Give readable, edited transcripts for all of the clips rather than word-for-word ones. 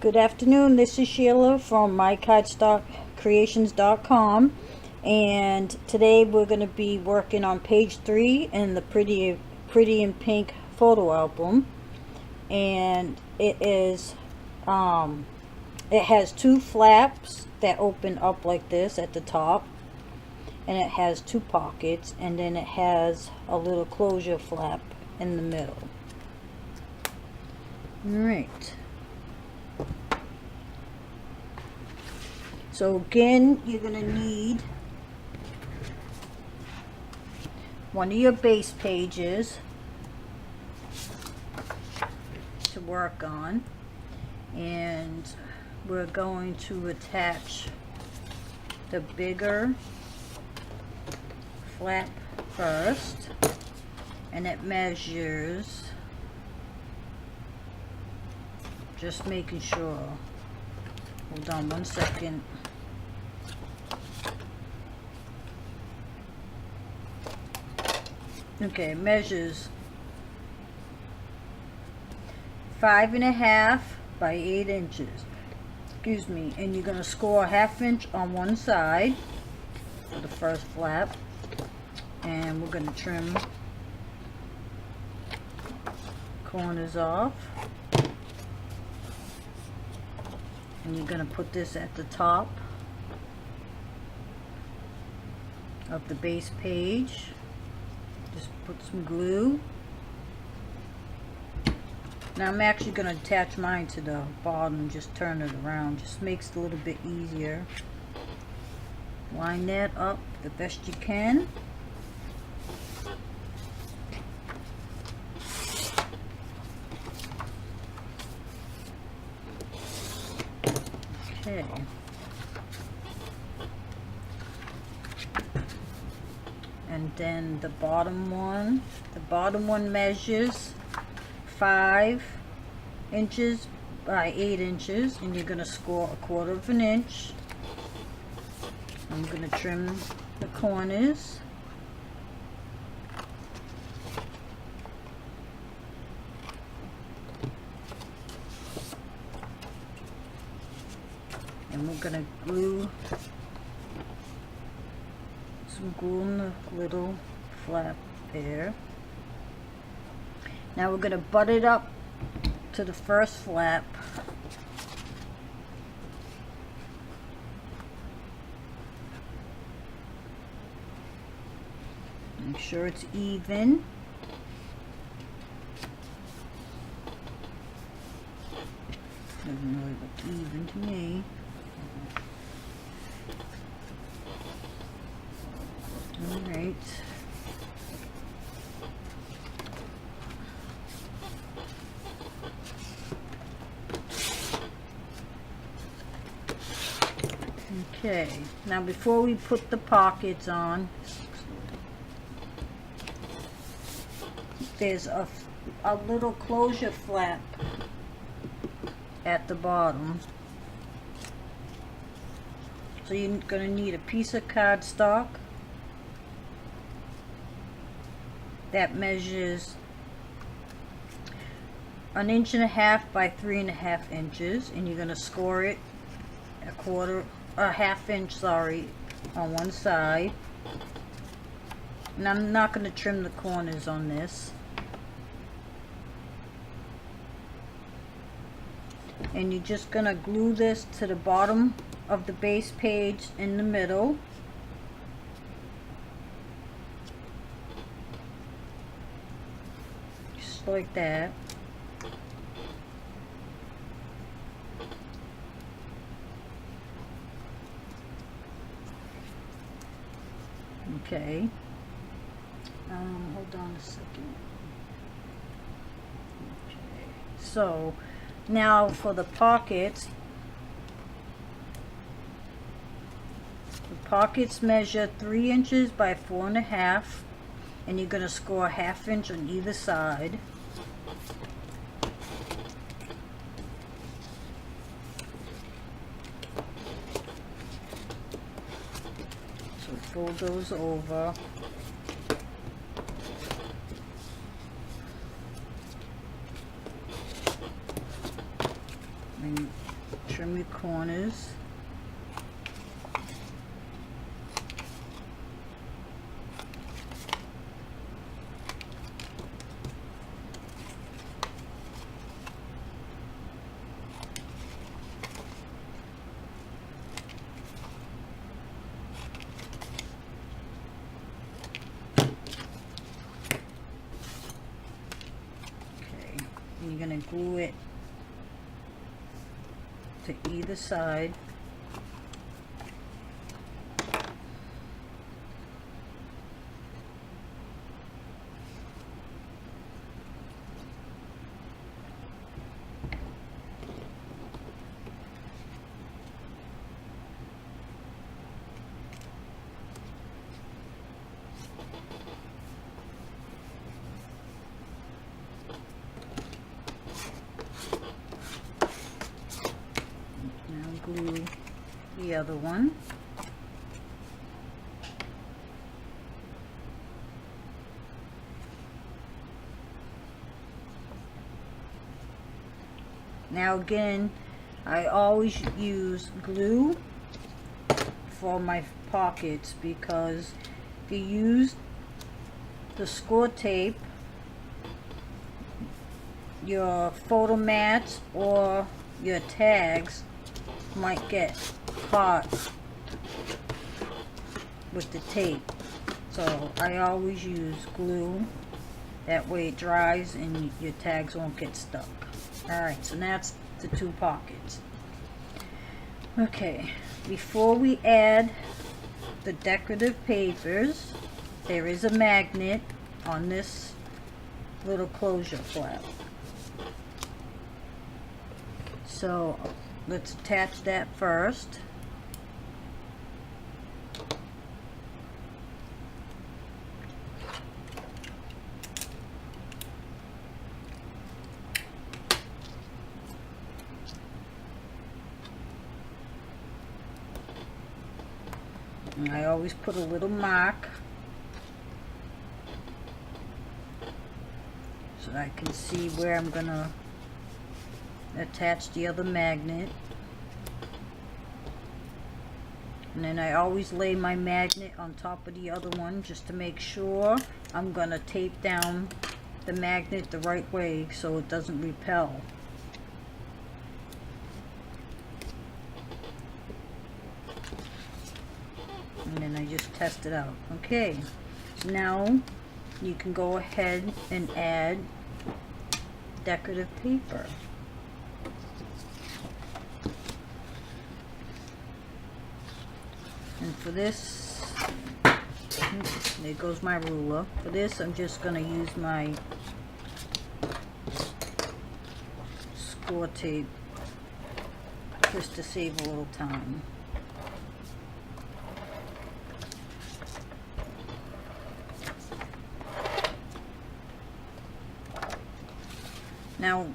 Good afternoon, this is Sheila from mycardstockcreations.com, and today we're going to be working on page 3 in the Pretty in Pink photo album. And it has two flaps that open up like this at the top, and it has two pockets, and then it has a little closure flap in the middle. Alright, so again, you're going to need one of your base pages to work on, and we're going to attach the bigger flap first, and it measures, just making sure, hold on one second. Okay, it measures 5.5 by 8 inches. Excuse me, and you're going to score a 1/2 inch on one side for the first flap, and we're going to trim corners off, and you're going to put this at the top of the base page. Just put some glue. Now I'm actually going to attach mine to the bottom and just turn it around. Just makes it a little bit easier. Line that up the best you can. Okay. And then the bottom one measures 5 inches by 8 inches, and you're going to score 1/4 inch. I'm going to trim the corners. And we're going to glue some glue in the little flap there. Now we're going to butt it up to the first flap. Make sure it's even. Doesn't really look even to me. Alright. Okay, now before we put the pockets on, there's a little closure flap at the bottom. So you're going to need a piece of cardstock that measures 1.5 inches by 3.5 inches, and you're going to score it a 1/2 inch, on one side. And I'm not going to trim the corners on this. And you're just going to glue this to the bottom of the base page in the middle. Just like that. Okay. Hold on a second. Okay. So now for the pockets. The pockets measure 3 inches by 4.5, and you're going to score a 1/2 inch on either side. So fold those over. and trim your corners. And you're going to glue it to either side. Glue the other one. Now again, I always use glue for my pockets, because if you use the score tape, your photo mats or your tags might get caught with the tape. So I always use glue, that way it dries and your tags won't get stuck. Alright, so that's the two pockets. Okay, before we add the decorative papers, there is a magnet on this little closure flap. So let's attach that first. And I always put a little mark so I can see where I'm gonna attach the other magnet. And then I always lay my magnet on top of the other one just to make sure I'm gonna tape down the magnet the right way so it doesn't repel. And then I just test it out. Okay, so now you can go ahead and add decorative paper. And for this, there goes my ruler. For this, I'm just going to use my score tape just to save a little time. Now,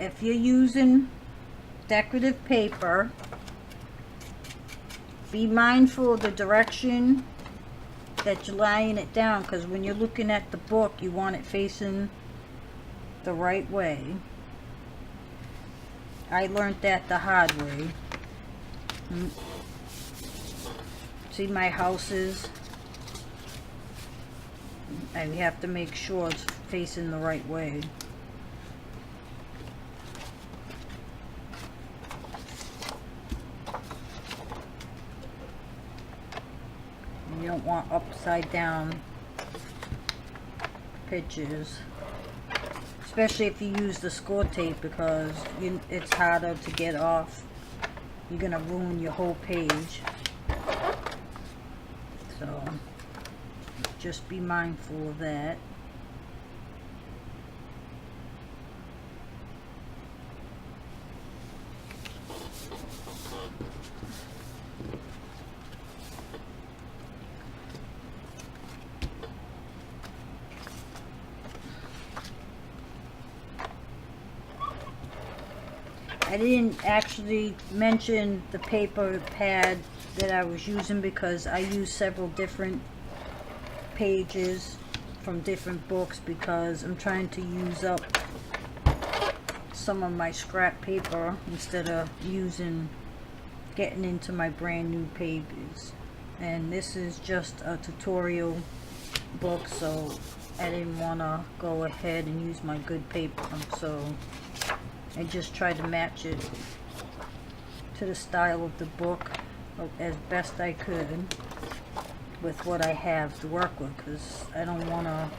if you're using decorative paper, be mindful of the direction that you're laying it down, because when you're looking at the book, you want it facing the right way. I learned that the hard way. See my houses? I have to make sure it's facing the right way. You don't want upside down pictures, especially if you use the score tape, because it's harder to get off. You're gonna ruin your whole page. So just be mindful of that. I didn't actually mention the paper pad that I was using, because I use several different pages from different books, because I'm trying to use up some of my scrap paper instead of getting into my brand new pages. And this is just a tutorial book, so I didn't want to go ahead and use my good paper, so I just tried to match it to the style of the book as best I could with what I have to work with, because I don't want to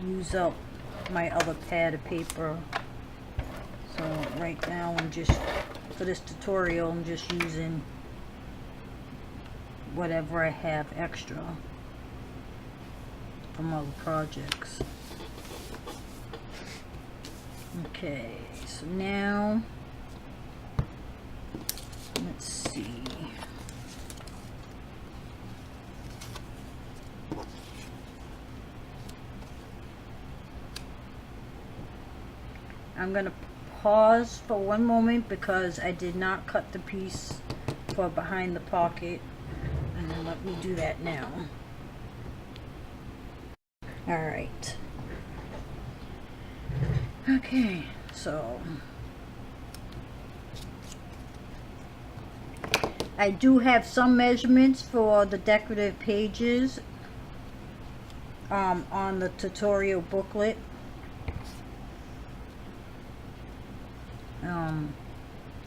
use up my other pad of paper. So right now I'm just, for this tutorial, I'm just using whatever I have extra from other projects. Okay, so now let's see. I'm going to pause for one moment because I did not cut the piece for behind the pocket, and then let me do that now. Alright. Okay, so I do have some measurements for the decorative pages on the tutorial booklet.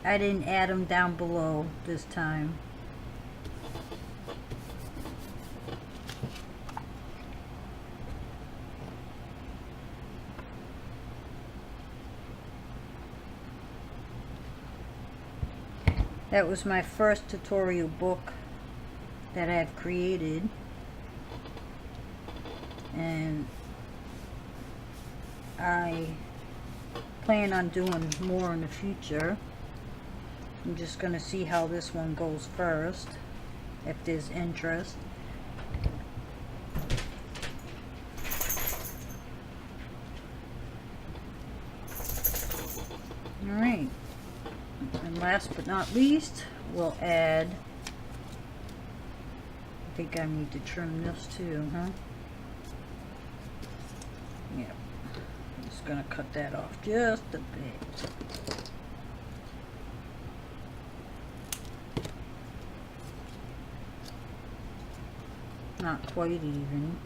I didn't add them down below this time. That was my first tutorial book that I've created, and I plan on doing more in the future. I'm just going to see how this one goes first, if there's interest. Alright, and last but not least, we'll add, I think I need to trim this too, huh? Yeah, I'm just going to cut that off just a bit. Not quite even.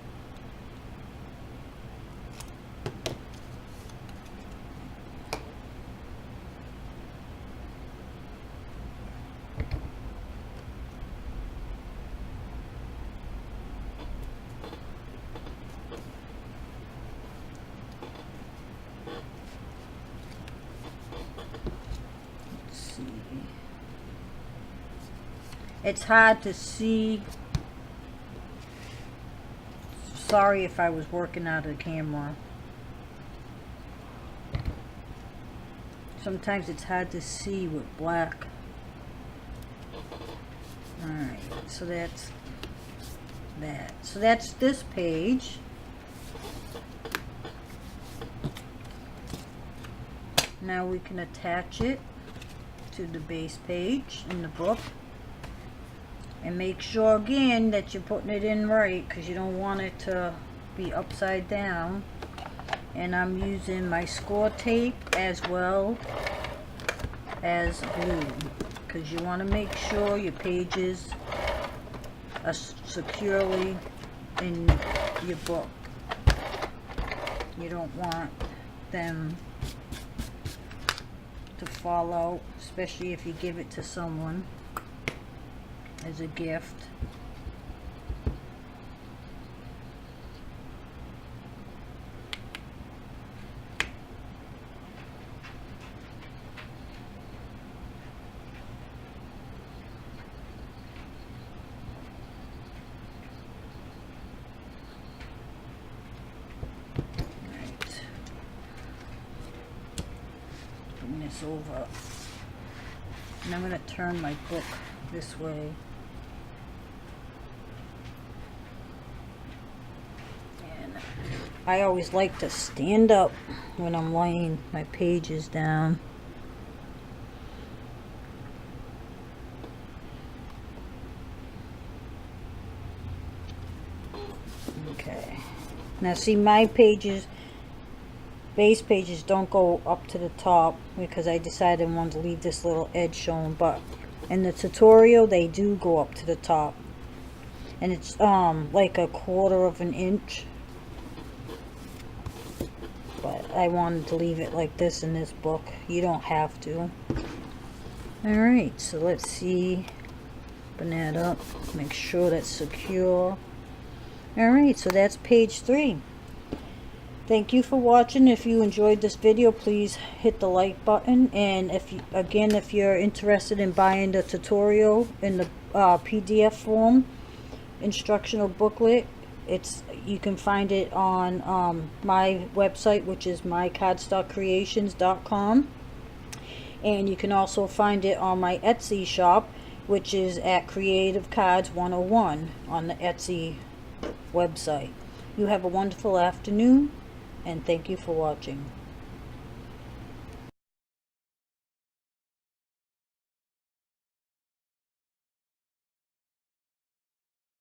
Let's see. It's hard to see. Sorry if I was working out of the camera. Sometimes it's hard to see with black. Alright, so that's that. So that's this page. Now we can attach it to the base page in the book. And make sure again that you're putting it in right, because you don't want it to be upside down. And I'm using my score tape as well as glue, because you want to make sure your pages are securely in your book. You don't want them to fall out, especially if you give it to someone as a gift. Right. Bring this over, and I'm going to turn my book this way. I always like to stand up when I'm laying my pages down. Okay. Now see, my pages, base pages don't go up to the top because I decided I wanted to leave this little edge showing, but in the tutorial they do go up to the top, and it's like a 1/4 of an inch, but I wanted to leave it like this in this book. You don't have to. Alright, so let's see, open that up, make sure that's secure. Alright, so that's page 3. Thank you for watching. If you enjoyed this video, please hit the like button, and if you're interested in buying the tutorial in the PDF form instructional booklet, you can find it on my website, which is mycardstockcreations.com, and you can also find it on my Etsy shop, which is at Creative Cards 101 on the Etsy website. You have a wonderful afternoon, and thank you for watching.